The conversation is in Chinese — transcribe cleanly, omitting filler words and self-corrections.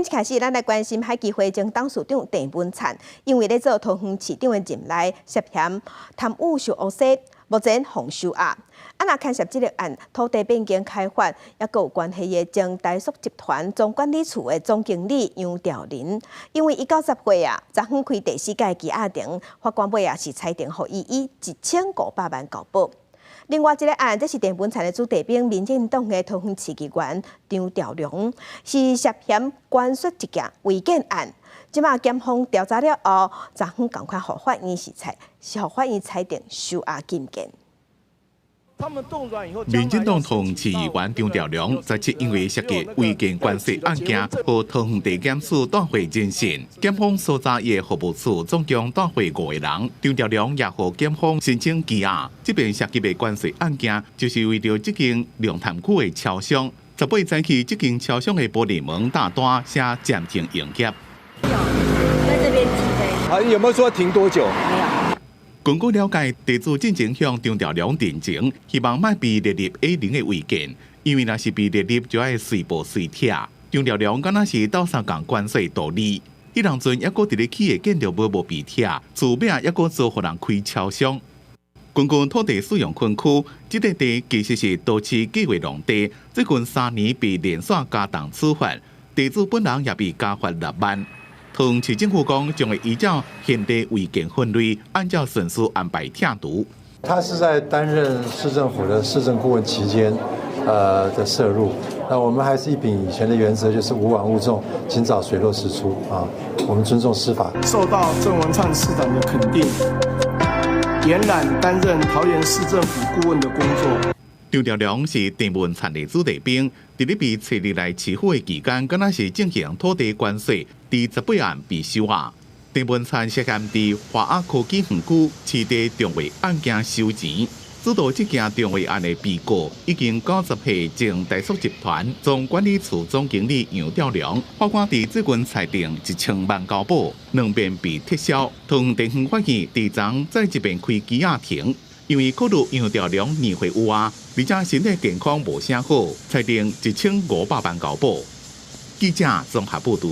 一开始，咱来关心海基会前董事长郑文灿，因为咧做桃园市长的任内涉嫌贪污受污洗，目前防收押。若牵涉这个案，土地变更开发，也有关系的前台塑集团总管理处的总经理杨兆麟，因为伊90岁昨昏开第4届羁押庭，法官尾是裁定，予伊以1500万交保。另外一个案，这是郑文灿的子弟兵，民进党的桃园市议员张兆良，是涉嫌关说一件违建案。即马检方调查了后，昨昏赶快予法院裁定收押禁见。民进党同市议员张兆良17因为涉及违建关系案件，和桃园地检署带回侦讯。检方搜查伊的服务处，总共带回5个人。张兆良也和检方申请羁押。这边涉及的关系案件，就是为着这间龙潭区的超商。18早起，这间超商的玻璃门大单写暂停营业。在这边停飞。有没有说停多久？没有。根据了解，地主进前向张兆良定情，希望卖被列入 A0的违建，因为若是被列入就要随报随贴。张兆良敢若是斗相共关系道理，迄当阵还阁伫咧起的建筑无被贴，厝尾还阁租互人开超商。根据土地使用分区，这块地其实是都市计划农地，最近3年被连续加重处罚，地主本人也被加罚6万。桃园市政府讲，将会依照现地违建分类，按照顺序安排拆除。他是在担任市政府的市政顾问期间，的涉入。那我们还是一秉以前的原则，就是无枉勿纵，尽早水落石出啊。我们尊重司法。受到郑文灿市长的肯定，延揽担任桃园市政府顾问的工作。张兆良是郑文灿的子弟兵，伫咧被找入来起火的期间，敢若是进行土地关系，伫18案被收押。郑文灿涉嫌伫华亚科技园区市地重划案件收钱。主导这件重划案的被告已经90岁前台塑集团总管理处总经理杨兆良，法官伫最近裁定1000万交保，2遍被撤销。桃园地方法院伫昨再一遍开羁押庭。因为考虑杨兆良年岁有而且身体健康无啥好，裁定1500万交保。记者综合报道。